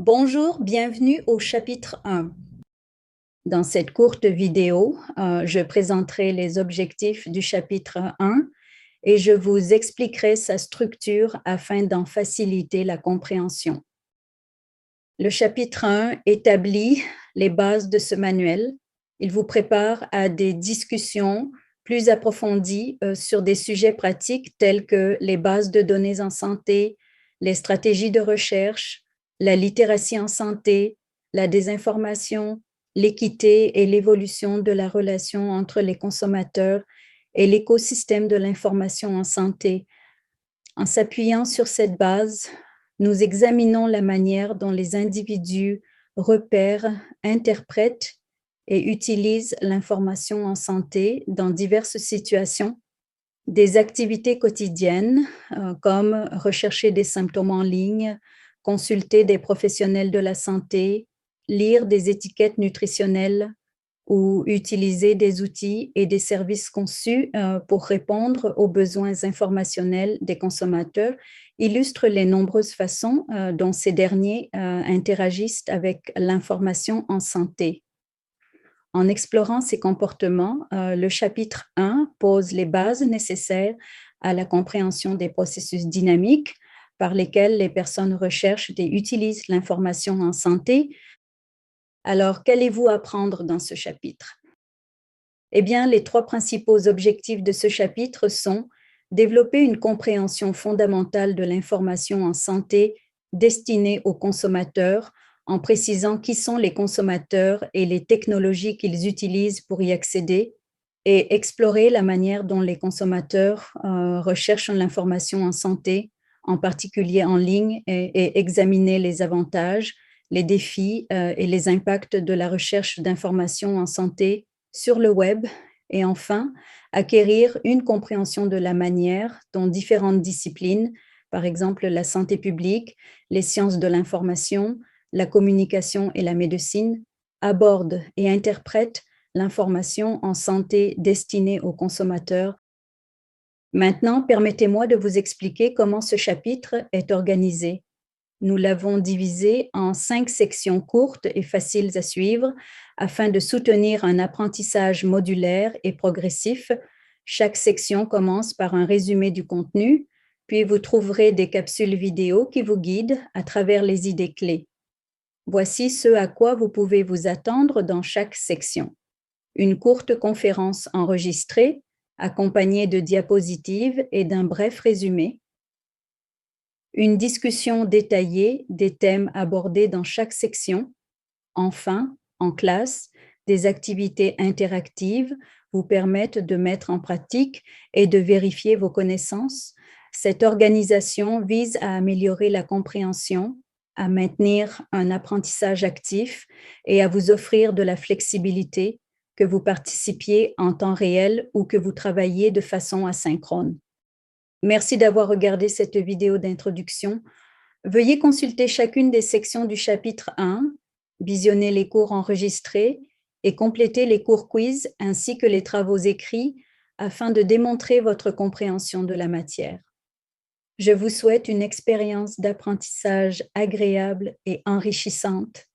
Bonjour, bienvenue au chapitre 1. Dans cette courte vidéo, je présenterai les objectifs du chapitre 1 et je vous expliquerai sa structure afin d'en faciliter la compréhension. Le chapitre 1 établit les bases de ce manuel. Il vous prépare à des discussions plus approfondies sur des sujets pratiques tels que les bases de données en santé, les stratégies de recherche, la littératie en santé, la désinformation, l'équité et l'évolution de la relation entre les consommateurs et l'écosystème de l'information en santé. En s'appuyant sur cette base, nous examinons la manière dont les individus repèrent, interprètent et utilisent l'information en santé dans diverses situations, des activités quotidiennes comme rechercher des symptômes en ligne, consulter des professionnels de la santé, lire des étiquettes nutritionnelles ou utiliser des outils et des services conçus pour répondre aux besoins informationnels des consommateurs illustrent les nombreuses façons dont ces derniers interagissent avec l'information en santé. En explorant ces comportements, le chapitre 1 pose les bases nécessaires à la compréhension des processus dynamiques par lesquels les personnes recherchent et utilisent l'information en santé. Alors, qu'allez-vous apprendre dans ce chapitre? Eh bien, les trois principaux objectifs de ce chapitre sont développer une compréhension fondamentale de l'information en santé destinée aux consommateurs, en précisant qui sont les consommateurs et les technologies qu'ils utilisent pour y accéder, et explorer la manière dont les consommateurs recherchent l'information en santé, en particulier en ligne, et examiner les avantages, les défis et les impacts de la recherche d'informations en santé sur le web, et enfin, acquérir une compréhension de la manière dont différentes disciplines, par exemple la santé publique, les sciences de l'information, la communication et la médecine, abordent et interprètent l'information en santé destinée aux consommateurs. Maintenant, permettez-moi de vous expliquer comment ce chapitre est organisé. Nous l'avons divisé en 5 sections courtes et faciles à suivre afin de soutenir un apprentissage modulaire et progressif. Chaque section commence par un résumé du contenu, puis vous trouverez des capsules vidéo qui vous guident à travers les idées clés. Voici ce à quoi vous pouvez vous attendre dans chaque section. Une courte conférence enregistrée, accompagnée de diapositives et d'un bref résumé. Une discussion détaillée des thèmes abordés dans chaque section. Enfin, en classe, des activités interactives vous permettent de mettre en pratique et de vérifier vos connaissances. Cette organisation vise à améliorer la compréhension, à maintenir un apprentissage actif et à vous offrir de la flexibilité, que vous participiez en temps réel ou que vous travailliez de façon asynchrone. Merci d'avoir regardé cette vidéo d'introduction. Veuillez consulter chacune des sections du chapitre 1, visionner les cours enregistrés et compléter les cours quiz ainsi que les travaux écrits afin de démontrer votre compréhension de la matière. Je vous souhaite une expérience d'apprentissage agréable et enrichissante.